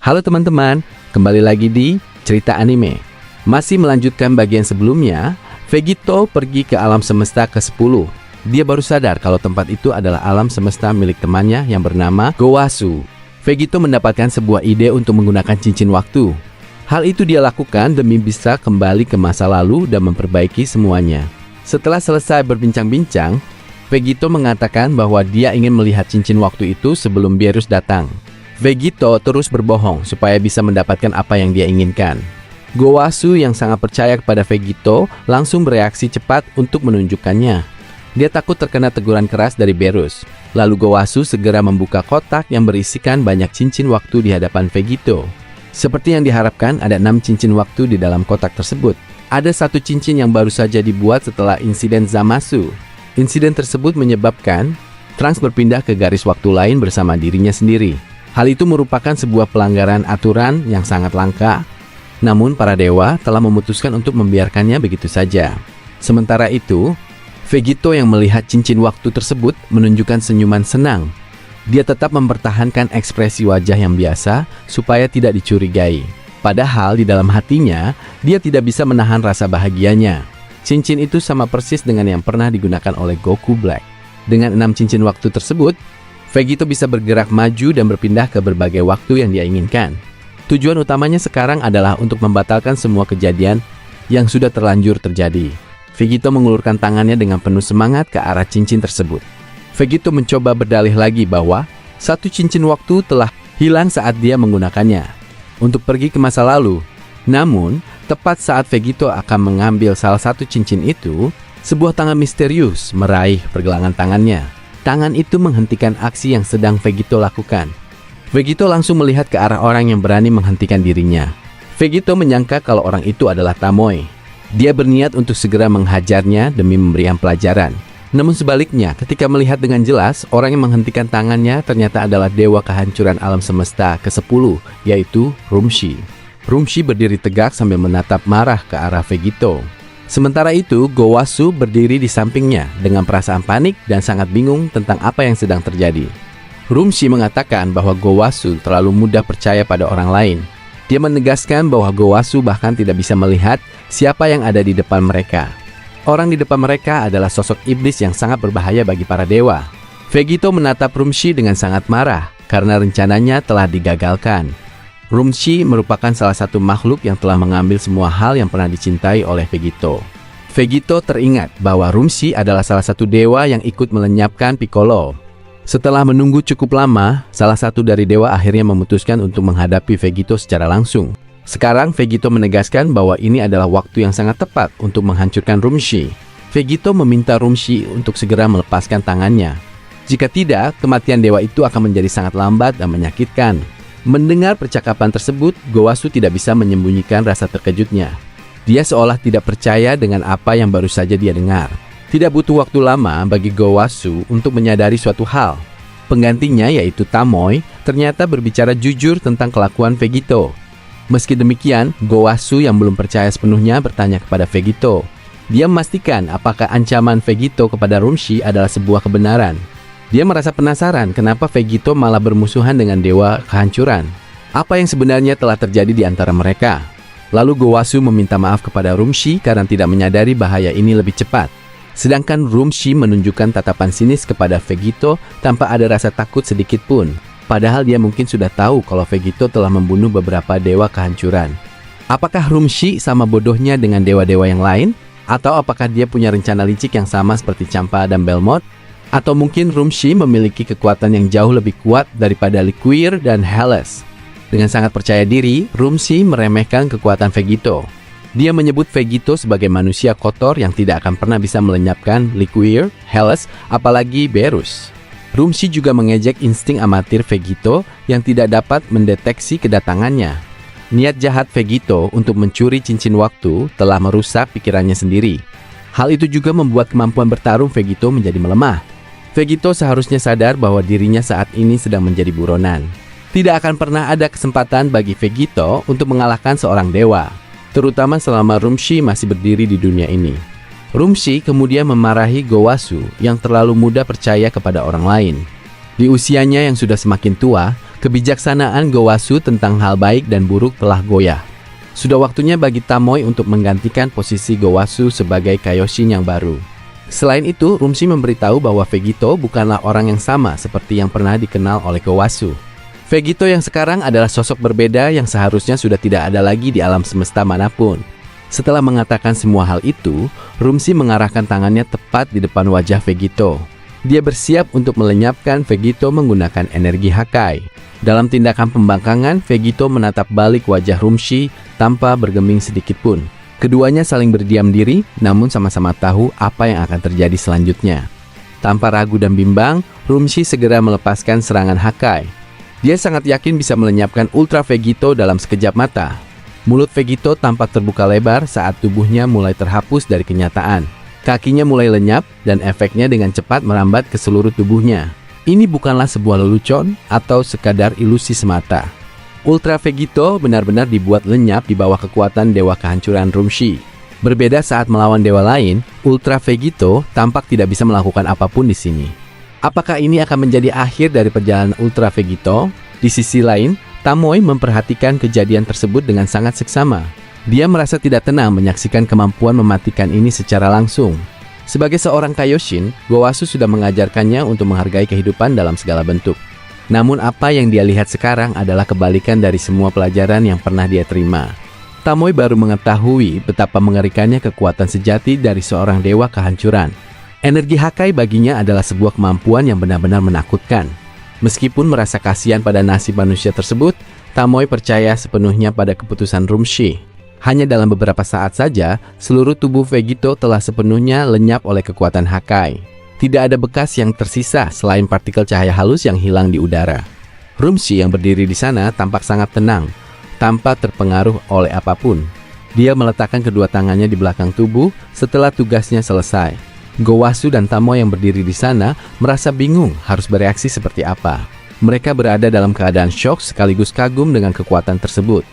Halo teman-teman, kembali lagi di Cerita Anime. Masih melanjutkan bagian sebelumnya, Vegito pergi ke alam semesta ke-10. Dia baru sadar kalau tempat itu adalah alam semesta milik temannya yang bernama Gowasu. Vegito mendapatkan sebuah ide untuk menggunakan cincin waktu. Hal itu dia lakukan demi bisa kembali ke masa lalu dan memperbaiki semuanya. Setelah selesai berbincang-bincang, Vegito mengatakan bahwa dia ingin melihat cincin waktu itu sebelum Berus datang. Vegito terus berbohong supaya bisa mendapatkan apa yang dia inginkan. Gowasu yang sangat percaya kepada Vegito langsung bereaksi cepat untuk menunjukkannya. Dia takut terkena teguran keras dari Berus. Lalu Gowasu segera membuka kotak yang berisikan banyak cincin waktu di hadapan Vegito. Seperti yang diharapkan, ada 6 cincin waktu di dalam kotak tersebut. Ada satu cincin yang baru saja dibuat setelah insiden Zamasu. Insiden tersebut menyebabkan Trunks berpindah ke garis waktu lain bersama dirinya sendiri. Hal itu merupakan sebuah pelanggaran aturan yang sangat langka. Namun para dewa telah memutuskan untuk membiarkannya begitu saja. Sementara itu, Vegito yang melihat cincin waktu tersebut menunjukkan senyuman senang. Dia tetap mempertahankan ekspresi wajah yang biasa supaya tidak dicurigai. Padahal di dalam hatinya, dia tidak bisa menahan rasa bahagianya. Cincin itu sama persis dengan yang pernah digunakan oleh Goku Black. Dengan 6 cincin waktu tersebut, Vegito bisa bergerak maju dan berpindah ke berbagai waktu yang dia inginkan. Tujuan utamanya sekarang adalah untuk membatalkan semua kejadian yang sudah terlanjur terjadi. Vegito mengulurkan tangannya dengan penuh semangat ke arah cincin tersebut. Vegito mencoba berdalih lagi bahwa satu cincin waktu telah hilang saat dia menggunakannya untuk pergi ke masa lalu. Namun, tepat saat Vegito akan mengambil salah satu cincin itu, sebuah tangan misterius meraih pergelangan tangannya. Tangan itu menghentikan aksi yang sedang Vegito lakukan. Vegito langsung melihat ke arah orang yang berani menghentikan dirinya. Vegito menyangka kalau orang itu adalah Tomoe. Dia berniat untuk segera menghajarnya demi memberikan pelajaran. Namun sebaliknya, ketika melihat dengan jelas, orang yang menghentikan tangannya ternyata adalah dewa kehancuran alam semesta ke-10, yaitu Rumshi. Rumshi berdiri tegak sambil menatap marah ke arah Vegito. Sementara itu, Gowasu berdiri di sampingnya dengan perasaan panik dan sangat bingung tentang apa yang sedang terjadi. Rumshi mengatakan bahwa Gowasu terlalu mudah percaya pada orang lain. Dia menegaskan bahwa Gowasu bahkan tidak bisa melihat siapa yang ada di depan mereka. Orang di depan mereka adalah sosok iblis yang sangat berbahaya bagi para dewa. Vegito menatap Rumshi dengan sangat marah karena rencananya telah digagalkan. Rumshi merupakan salah satu makhluk yang telah mengambil semua hal yang pernah dicintai oleh Vegito. Vegito teringat bahwa Rumshi adalah salah satu dewa yang ikut melenyapkan Piccolo. Setelah menunggu cukup lama, salah satu dari dewa akhirnya memutuskan untuk menghadapi Vegito secara langsung. Sekarang Vegito menegaskan bahwa ini adalah waktu yang sangat tepat untuk menghancurkan Rumshi. Vegito meminta Rumshi untuk segera melepaskan tangannya. Jika tidak, kematian dewa itu akan menjadi sangat lambat dan menyakitkan. Mendengar percakapan tersebut, Gowasu tidak bisa menyembunyikan rasa terkejutnya. Dia seolah tidak percaya dengan apa yang baru saja dia dengar. Tidak butuh waktu lama bagi Gowasu untuk menyadari suatu hal. Penggantinya, yaitu Tomoe, ternyata berbicara jujur tentang kelakuan Vegito. Meski demikian, Gowasu yang belum percaya sepenuhnya bertanya kepada Vegito. Dia memastikan apakah ancaman Vegito kepada Rumshi adalah sebuah kebenaran. Dia merasa penasaran kenapa Vegito malah bermusuhan dengan dewa kehancuran. Apa yang sebenarnya telah terjadi di antara mereka? Lalu Gowasu meminta maaf kepada Rumshi karena tidak menyadari bahaya ini lebih cepat. Sedangkan Rumshi menunjukkan tatapan sinis kepada Vegito tanpa ada rasa takut sedikit pun. Padahal dia mungkin sudah tahu kalau Vegito telah membunuh beberapa dewa kehancuran. Apakah Rumshi sama bodohnya dengan dewa-dewa yang lain? Atau apakah dia punya rencana licik yang sama seperti Champa dan Belmont? Atau mungkin Rumshi memiliki kekuatan yang jauh lebih kuat daripada Liquier dan Helles. Dengan sangat percaya diri, Rumshi meremehkan kekuatan Vegito. Dia menyebut Vegito sebagai manusia kotor yang tidak akan pernah bisa melenyapkan Liquier, Helles, apalagi Berus. Rumshi juga mengejek insting amatir Vegito yang tidak dapat mendeteksi kedatangannya. Niat jahat Vegito untuk mencuri cincin waktu telah merusak pikirannya sendiri. Hal itu juga membuat kemampuan bertarung Vegito menjadi melemah. Vegito seharusnya sadar bahwa dirinya saat ini sedang menjadi buronan. Tidak akan pernah ada kesempatan bagi Vegito untuk mengalahkan seorang dewa, terutama selama Rumshi masih berdiri di dunia ini. Rumshi kemudian memarahi Gowasu yang terlalu mudah percaya kepada orang lain. Di usianya yang sudah semakin tua, Kebijaksanaan Gowasu tentang hal baik dan buruk telah goyah. Sudah waktunya bagi Tamoy untuk menggantikan posisi Gowasu sebagai Kaioshin yang baru. Selain itu, Rumshi memberitahu bahwa Vegito bukanlah orang yang sama seperti yang pernah dikenal oleh Gowasu. Vegito yang sekarang adalah sosok berbeda yang seharusnya sudah tidak ada lagi di alam semesta manapun. Setelah mengatakan semua hal itu, Rumshi mengarahkan tangannya tepat di depan wajah Vegito. Dia bersiap untuk melenyapkan Vegito menggunakan energi Hakai. Dalam tindakan pembangkangan, Vegito menatap balik wajah Rumshi tanpa bergeming sedikit pun. Keduanya saling berdiam diri, namun sama-sama tahu apa yang akan terjadi selanjutnya. Tanpa ragu dan bimbang, Rumshi segera melepaskan serangan Hakai. Dia sangat yakin bisa melenyapkan Ultra Vegito dalam sekejap mata. Mulut Vegito tampak terbuka lebar saat tubuhnya mulai terhapus dari kenyataan. Kakinya mulai lenyap dan efeknya dengan cepat merambat ke seluruh tubuhnya. Ini bukanlah sebuah lelucon atau sekadar ilusi semata. Ultra Vegito benar-benar dibuat lenyap di bawah kekuatan Dewa Kehancuran Rumshi. Berbeda saat melawan dewa lain, Ultra Vegito tampak tidak bisa melakukan apapun di sini. Apakah ini akan menjadi akhir dari perjalanan Ultra Vegito? Di sisi lain, Tamoy memperhatikan kejadian tersebut dengan sangat seksama. Dia merasa tidak tenang menyaksikan kemampuan mematikan ini secara langsung. Sebagai seorang Kaioshin, Gowasu sudah mengajarkannya untuk menghargai kehidupan dalam segala bentuk. Namun apa yang dia lihat sekarang adalah kebalikan dari semua pelajaran yang pernah dia terima. Tamoy baru mengetahui betapa mengerikannya kekuatan sejati dari seorang dewa kehancuran. Energi Hakai baginya adalah sebuah kemampuan yang benar-benar menakutkan. Meskipun merasa kasihan pada nasib manusia tersebut, Tamoy percaya sepenuhnya pada keputusan Rumshi. Hanya dalam beberapa saat saja, seluruh tubuh Vegito telah sepenuhnya lenyap oleh kekuatan Hakai. Tidak ada bekas yang tersisa selain partikel cahaya halus yang hilang di udara. Rumshi yang berdiri di sana tampak sangat tenang, tanpa terpengaruh oleh apapun. Dia meletakkan kedua tangannya di belakang tubuh setelah tugasnya selesai. Gowasu dan Tamoy yang berdiri di sana merasa bingung harus bereaksi seperti apa. Mereka berada dalam keadaan syok sekaligus kagum dengan kekuatan tersebut.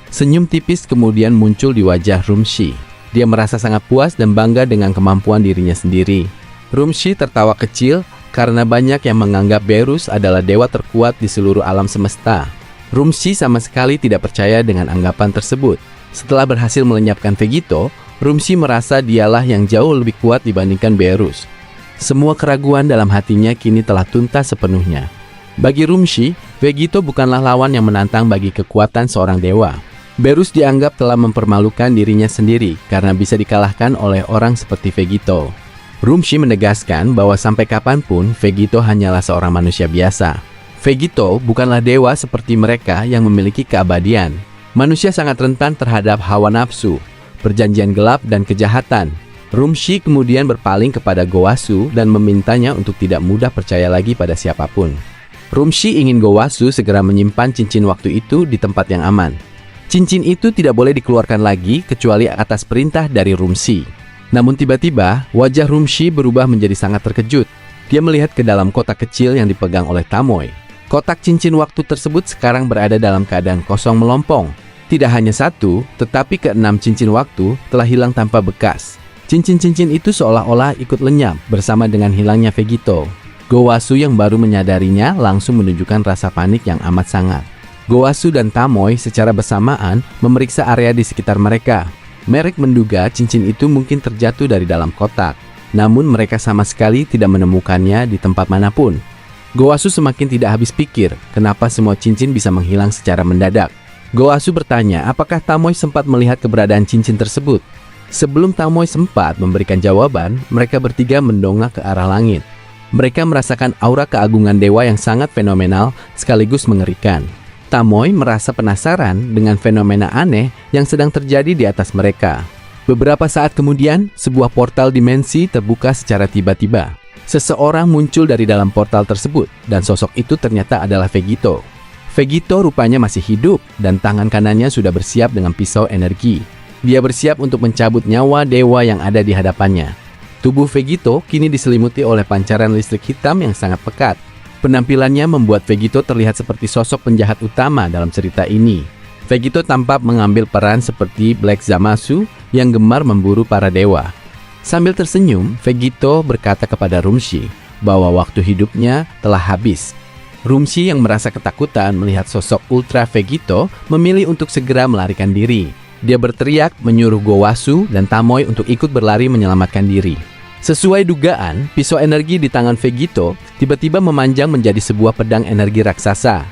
Senyum tipis kemudian muncul di wajah Rumshi. Dia merasa sangat puas dan bangga dengan kemampuan dirinya sendiri. Rumshi tertawa kecil karena banyak yang menganggap Berus adalah dewa terkuat di seluruh alam semesta. Rumshi sama sekali tidak percaya dengan anggapan tersebut. Setelah berhasil melenyapkan Vegito, Rumshi merasa dialah yang jauh lebih kuat dibandingkan Berus. Semua keraguan dalam hatinya kini telah tuntas sepenuhnya. Bagi Rumshi, Vegito bukanlah lawan yang menantang bagi kekuatan seorang dewa. Berus dianggap telah mempermalukan dirinya sendiri karena bisa dikalahkan oleh orang seperti Vegito. Rumshi menegaskan bahwa sampai kapanpun Vegito hanyalah seorang manusia biasa. Vegito bukanlah dewa seperti mereka yang memiliki keabadian. Manusia sangat rentan terhadap hawa nafsu, perjanjian gelap, dan kejahatan. Rumshi kemudian berpaling kepada Gowasu dan memintanya untuk tidak mudah percaya lagi pada siapapun. Rumshi ingin Gowasu segera menyimpan cincin waktu itu di tempat yang aman. Cincin itu tidak boleh dikeluarkan lagi kecuali atas perintah dari Rumshi. Namun tiba-tiba, wajah Rumshi berubah menjadi sangat terkejut. Dia melihat ke dalam kotak kecil yang dipegang oleh Tamoy. Kotak cincin waktu tersebut sekarang berada dalam keadaan kosong melompong. Tidak hanya satu, tetapi keenam cincin waktu telah hilang tanpa bekas. Cincin-cincin itu seolah-olah ikut lenyap bersama dengan hilangnya Vegito. Gowasu yang baru menyadarinya langsung menunjukkan rasa panik yang amat sangat. Gowasu dan Tamoy secara bersamaan memeriksa area di sekitar mereka. Mereka menduga cincin itu mungkin terjatuh dari dalam kotak. Namun mereka sama sekali tidak menemukannya di tempat manapun. Gowasu semakin tidak habis pikir kenapa semua cincin bisa menghilang secara mendadak. Gowasu bertanya apakah Tamoy sempat melihat keberadaan cincin tersebut. Sebelum Tamoy sempat memberikan jawaban, mereka bertiga mendongak ke arah langit. Mereka merasakan aura keagungan dewa yang sangat fenomenal sekaligus mengerikan. Tamoy merasa penasaran dengan fenomena aneh yang sedang terjadi di atas mereka. Beberapa saat kemudian, sebuah portal dimensi terbuka secara tiba-tiba. Seseorang muncul dari dalam portal tersebut, dan sosok itu ternyata adalah Vegito. Vegito rupanya masih hidup, dan tangan kanannya sudah bersiap dengan pisau energi. Dia bersiap untuk mencabut nyawa dewa yang ada di hadapannya. Tubuh Vegito kini diselimuti oleh pancaran listrik hitam yang sangat pekat. Penampilannya membuat Vegito terlihat seperti sosok penjahat utama dalam cerita ini. Vegito tampak mengambil peran seperti Black Zamasu yang gemar memburu para dewa. Sambil tersenyum, Vegito berkata kepada Rumshi bahwa waktu hidupnya telah habis. Rumshi yang merasa ketakutan melihat sosok Ultra Vegito memilih untuk segera melarikan diri. Dia berteriak menyuruh Gowasu dan Tamoy untuk ikut berlari menyelamatkan diri. Sesuai dugaan, pisau energi di tangan Vegito tiba-tiba memanjang menjadi sebuah pedang energi raksasa.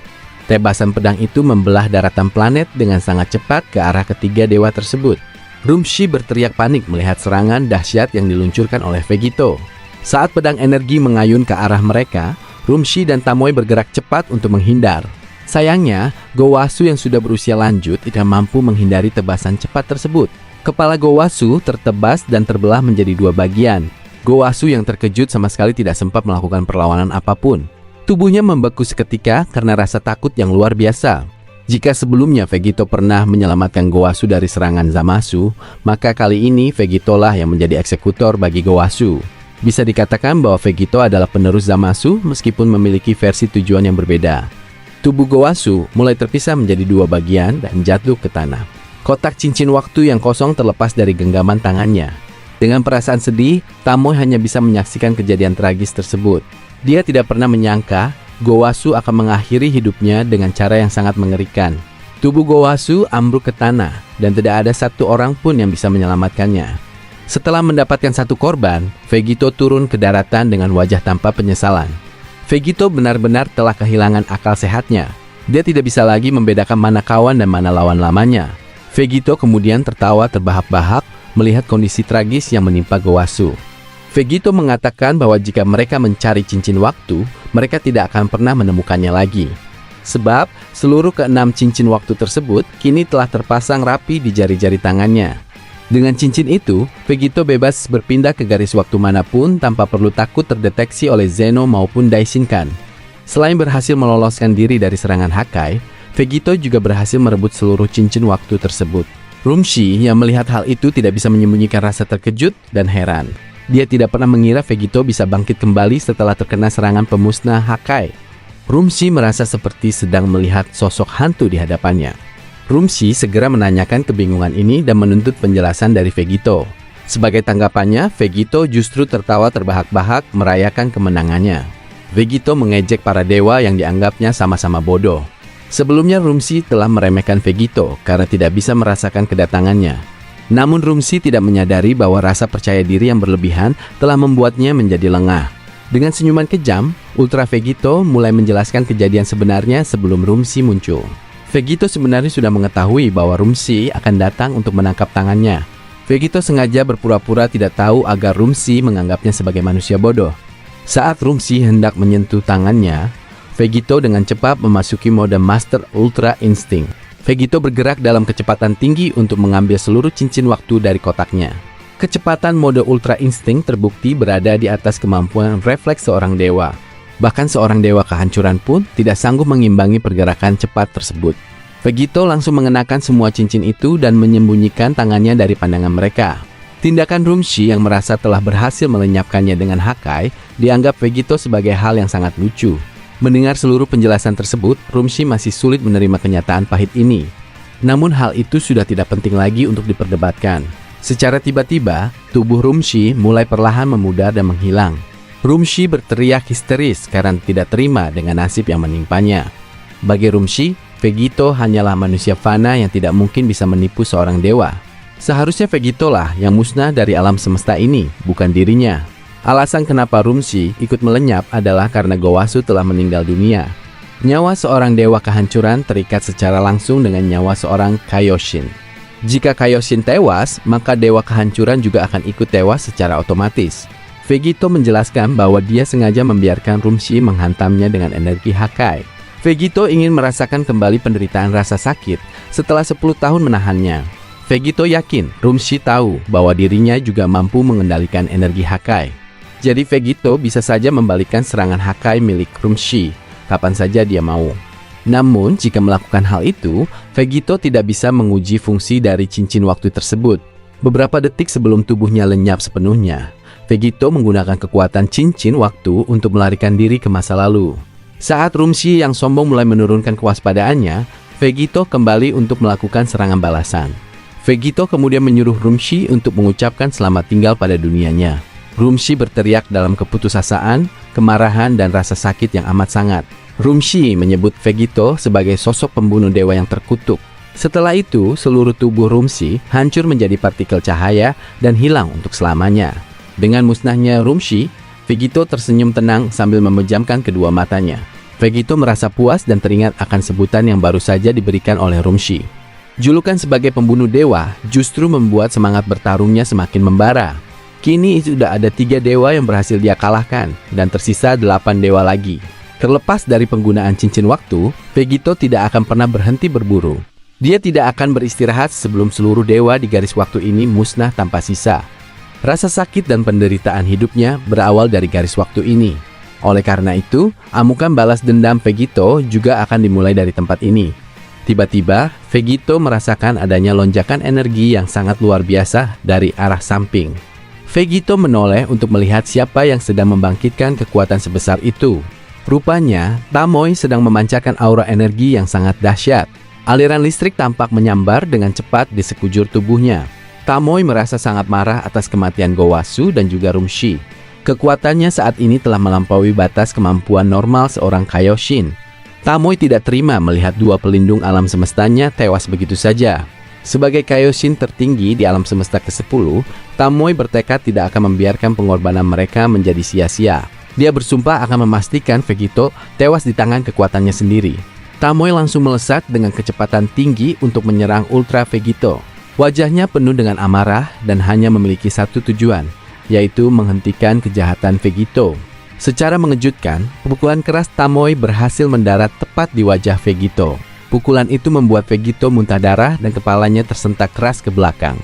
Tebasan pedang itu membelah daratan planet dengan sangat cepat ke arah ketiga dewa tersebut. Rumshi berteriak panik melihat serangan dahsyat yang diluncurkan oleh Vegito. Saat pedang energi mengayun ke arah mereka, Rumshi dan Tamoy bergerak cepat untuk menghindar. Sayangnya, Gowasu yang sudah berusia lanjut tidak mampu menghindari tebasan cepat tersebut. Kepala Gowasu tertebas dan terbelah menjadi dua bagian. Gowasu yang terkejut sama sekali tidak sempat melakukan perlawanan apapun. Tubuhnya membeku seketika karena rasa takut yang luar biasa. Jika sebelumnya Vegito pernah menyelamatkan Gowasu dari serangan Zamasu, maka kali ini Vegito lah yang menjadi eksekutor bagi Gowasu. Bisa dikatakan bahwa Vegito adalah penerus Zamasu meskipun memiliki versi tujuan yang berbeda. Tubuh Gowasu mulai terpisah menjadi dua bagian dan jatuh ke tanah. Kotak cincin waktu yang kosong terlepas dari genggaman tangannya. Dengan perasaan sedih, Tamoy hanya bisa menyaksikan kejadian tragis tersebut. Dia tidak pernah menyangka Gowasu akan mengakhiri hidupnya dengan cara yang sangat mengerikan. Tubuh Gowasu ambruk ke tanah dan tidak ada satu orang pun yang bisa menyelamatkannya. Setelah mendapatkan satu korban, Vegito turun ke daratan dengan wajah tanpa penyesalan. Vegito benar-benar telah kehilangan akal sehatnya. Dia tidak bisa lagi membedakan mana kawan dan mana lawan lamanya. Vegito kemudian tertawa terbahak-bahak melihat kondisi tragis yang menimpa Gowasu. Vegito mengatakan bahwa jika mereka mencari cincin waktu, mereka tidak akan pernah menemukannya lagi. Sebab seluruh keenam cincin waktu tersebut kini telah terpasang rapi di jari-jari tangannya. Dengan cincin itu, Vegito bebas berpindah ke garis waktu manapun tanpa perlu takut terdeteksi oleh Zeno maupun Daishinkan. Selain berhasil meloloskan diri dari serangan Hakai, Vegito juga berhasil merebut seluruh cincin waktu tersebut. Rumshi yang melihat hal itu tidak bisa menyembunyikan rasa terkejut dan heran. Dia tidak pernah mengira Vegito bisa bangkit kembali setelah terkena serangan pemusnah Hakai. Rumshi merasa seperti sedang melihat sosok hantu di hadapannya. Rumshi segera menanyakan kebingungan ini dan menuntut penjelasan dari Vegito. Sebagai tanggapannya, Vegito justru tertawa terbahak-bahak merayakan kemenangannya. Vegito mengejek para dewa yang dianggapnya sama-sama bodoh. Sebelumnya Rumshi telah meremehkan Vegito karena tidak bisa merasakan kedatangannya. Namun Rumshi tidak menyadari bahwa rasa percaya diri yang berlebihan telah membuatnya menjadi lengah. Dengan senyuman kejam, Ultra Vegito mulai menjelaskan kejadian sebenarnya sebelum Rumshi muncul. Vegito sebenarnya sudah mengetahui bahwa Rumshi akan datang untuk menangkap tangannya. Vegito sengaja berpura-pura tidak tahu agar Rumshi menganggapnya sebagai manusia bodoh. Saat Rumshi hendak menyentuh tangannya, Vegito dengan cepat memasuki mode Master Ultra Instinct. Vegito bergerak dalam kecepatan tinggi untuk mengambil seluruh cincin waktu dari kotaknya. Kecepatan mode Ultra Instinct terbukti berada di atas kemampuan refleks seorang dewa. Bahkan seorang dewa kehancuran pun tidak sanggup mengimbangi pergerakan cepat tersebut. Vegito langsung mengenakan semua cincin itu dan menyembunyikan tangannya dari pandangan mereka. Tindakan Rumshi yang merasa telah berhasil melenyapkannya dengan Hakai dianggap Vegito sebagai hal yang sangat lucu. Mendengar seluruh penjelasan tersebut, Rumshi masih sulit menerima kenyataan pahit ini. Namun hal itu sudah tidak penting lagi untuk diperdebatkan. Secara tiba-tiba, tubuh Rumshi mulai perlahan memudar dan menghilang. Rumshi berteriak histeris karena tidak terima dengan nasib yang menimpanya. Bagi Rumshi, Vegito hanyalah manusia fana yang tidak mungkin bisa menipu seorang dewa. Seharusnya Vegito lah yang musnah dari alam semesta ini, bukan dirinya. Alasan kenapa Rumshi ikut melenyap adalah karena Gowasu telah meninggal dunia. Nyawa seorang dewa kehancuran terikat secara langsung dengan nyawa seorang Kaioshin. Jika Kaioshin tewas, maka dewa kehancuran juga akan ikut tewas secara otomatis. Vegito menjelaskan bahwa dia sengaja membiarkan Rumshi menghantamnya dengan energi Hakai. Vegito ingin merasakan kembali penderitaan rasa sakit setelah 10 tahun menahannya. Vegito yakin Rumshi tahu bahwa dirinya juga mampu mengendalikan energi Hakai. Jadi Vegito bisa saja membalikkan serangan Hakai milik Rumshi kapan saja dia mau. Namun jika melakukan hal itu, Vegito tidak bisa menguji fungsi dari cincin waktu tersebut. Beberapa detik sebelum tubuhnya lenyap sepenuhnya, Vegito menggunakan kekuatan cincin waktu untuk melarikan diri ke masa lalu. Saat Rumshi yang sombong mulai menurunkan kewaspadaannya, Vegito kembali untuk melakukan serangan balasan. Vegito kemudian menyuruh Rumshi untuk mengucapkan selamat tinggal pada dunianya. Rumshi berteriak dalam keputusasaan, kemarahan, dan rasa sakit yang amat sangat. Rumshi menyebut Vegito sebagai sosok pembunuh dewa yang terkutuk. Setelah itu, seluruh tubuh Rumshi hancur menjadi partikel cahaya dan hilang untuk selamanya. Dengan musnahnya Rumshi, Vegito tersenyum tenang sambil memejamkan kedua matanya. Vegito merasa puas dan teringat akan sebutan yang baru saja diberikan oleh Rumshi. Julukan sebagai pembunuh dewa justru membuat semangat bertarungnya semakin membara. Kini sudah ada 3 dewa yang berhasil dia kalahkan dan tersisa 8 dewa lagi. Terlepas dari penggunaan cincin waktu, Vegito tidak akan pernah berhenti berburu. Dia tidak akan beristirahat sebelum seluruh dewa di garis waktu ini musnah tanpa sisa. Rasa sakit dan penderitaan hidupnya berawal dari garis waktu ini. Oleh karena itu, amukan balas dendam Vegito juga akan dimulai dari tempat ini. Tiba-tiba, Vegito merasakan adanya lonjakan energi yang sangat luar biasa dari arah samping. Vegito menoleh untuk melihat siapa yang sedang membangkitkan kekuatan sebesar itu. Rupanya, Tamoy sedang memancarkan aura energi yang sangat dahsyat. Aliran listrik tampak menyambar dengan cepat di sekujur tubuhnya. Tamoy merasa sangat marah atas kematian Gowasu dan juga Rumshi. Kekuatannya saat ini telah melampaui batas kemampuan normal seorang Kaioshin. Tamoy tidak terima melihat 2 pelindung alam semestanya tewas begitu saja. Sebagai Kaioshin tertinggi di alam semesta ke-10, Tamoy bertekad tidak akan membiarkan pengorbanan mereka menjadi sia-sia. Dia bersumpah akan memastikan Vegito tewas di tangan kekuatannya sendiri. Tamoy langsung melesat dengan kecepatan tinggi untuk menyerang Ultra Vegito. Wajahnya penuh dengan amarah dan hanya memiliki satu tujuan, yaitu menghentikan kejahatan Vegito. Secara mengejutkan, pukulan keras Tamoy berhasil mendarat tepat di wajah Vegito. Pukulan itu membuat Vegito muntah darah dan kepalanya tersentak keras ke belakang.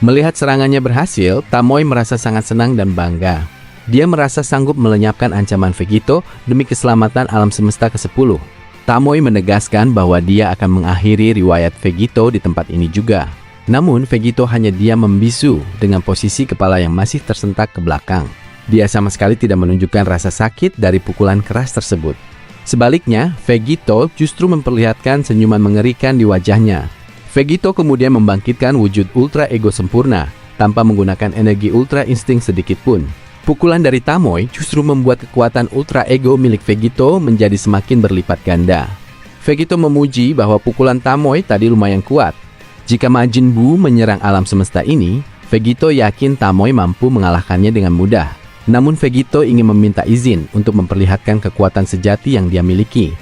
Melihat serangannya berhasil, Tamoy merasa sangat senang dan bangga. Dia merasa sanggup melenyapkan ancaman Vegito demi keselamatan alam semesta ke-10. Tamoy menegaskan bahwa dia akan mengakhiri riwayat Vegito di tempat ini juga. Namun, Vegito hanya diam membisu dengan posisi kepala yang masih tersentak ke belakang. Dia sama sekali tidak menunjukkan rasa sakit dari pukulan keras tersebut. Sebaliknya, Vegito justru memperlihatkan senyuman mengerikan di wajahnya. Vegito kemudian membangkitkan wujud Ultra Ego sempurna tanpa menggunakan energi Ultra Insting sedikit pun. Pukulan dari Tamoy justru membuat kekuatan Ultra Ego milik Vegito menjadi semakin berlipat ganda. Vegito memuji bahwa pukulan Tamoy tadi lumayan kuat. Jika Majin Buu menyerang alam semesta ini, Vegito yakin Tamoy mampu mengalahkannya dengan mudah. Namun Vegito ingin meminta izin untuk memperlihatkan kekuatan sejati yang dia miliki.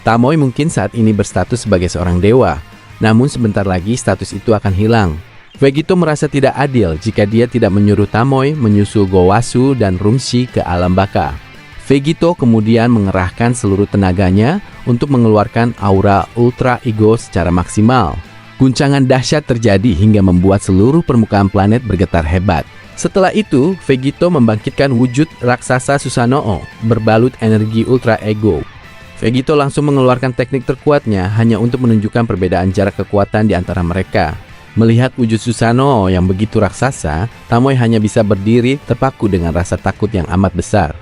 Tamoy mungkin saat ini berstatus sebagai seorang dewa, namun sebentar lagi status itu akan hilang. Vegito merasa tidak adil jika dia tidak menyuruh Tamoy menyusul Gowasu dan Rumshi ke alam baka. Vegito kemudian mengerahkan seluruh tenaganya untuk mengeluarkan aura Ultra Ego secara maksimal. Guncangan dahsyat terjadi hingga membuat seluruh permukaan planet bergetar hebat. Setelah itu, Vegito membangkitkan wujud raksasa Susanoo berbalut energi Ultra Ego. Vegito langsung mengeluarkan teknik terkuatnya hanya untuk menunjukkan perbedaan jarak kekuatan di antara mereka. Melihat wujud Susanoo yang begitu raksasa, Tamoy hanya bisa berdiri terpaku dengan rasa takut yang amat besar.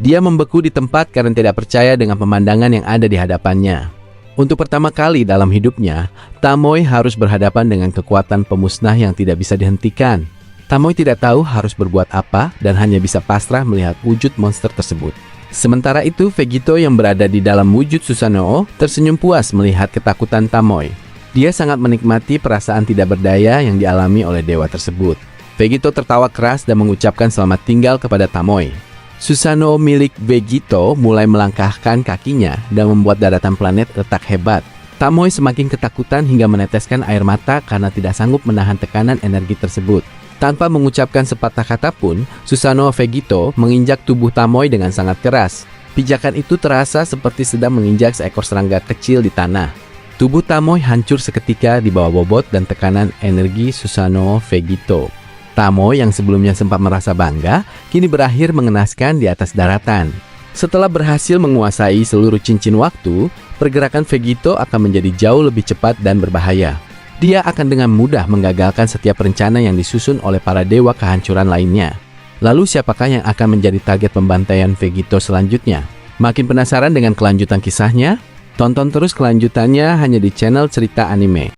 Dia membeku di tempat karena tidak percaya dengan pemandangan yang ada di hadapannya. Untuk pertama kali dalam hidupnya, Tamoy harus berhadapan dengan kekuatan pemusnah yang tidak bisa dihentikan. Tamoy tidak tahu harus berbuat apa dan hanya bisa pasrah melihat wujud monster tersebut. Sementara itu, Vegito yang berada di dalam wujud Susanoo tersenyum puas melihat ketakutan Tamoy. Dia sangat menikmati perasaan tidak berdaya yang dialami oleh dewa tersebut. Vegito tertawa keras dan mengucapkan selamat tinggal kepada Tamoy. Susanoo milik Vegito mulai melangkahkan kakinya dan membuat daratan planet retak hebat. Tamoy semakin ketakutan hingga meneteskan air mata karena tidak sanggup menahan tekanan energi tersebut. Tanpa mengucapkan sepatah kata pun, Susanoo Vegito menginjak tubuh Tamoy dengan sangat keras. Pijakan itu terasa seperti sedang menginjak seekor serangga kecil di tanah. Tubuh Tamoy hancur seketika di bawah bobot dan tekanan energi Susanoo Vegito. Tamoy yang sebelumnya sempat merasa bangga, kini berakhir mengenaskan di atas daratan. Setelah berhasil menguasai seluruh cincin waktu, pergerakan Vegito akan menjadi jauh lebih cepat dan berbahaya. Dia akan dengan mudah menggagalkan setiap rencana yang disusun oleh para dewa kehancuran lainnya. Lalu siapakah yang akan menjadi target pembantaian Vegito selanjutnya? Makin penasaran dengan kelanjutan kisahnya? Tonton terus kelanjutannya hanya di channel Cerita Anime.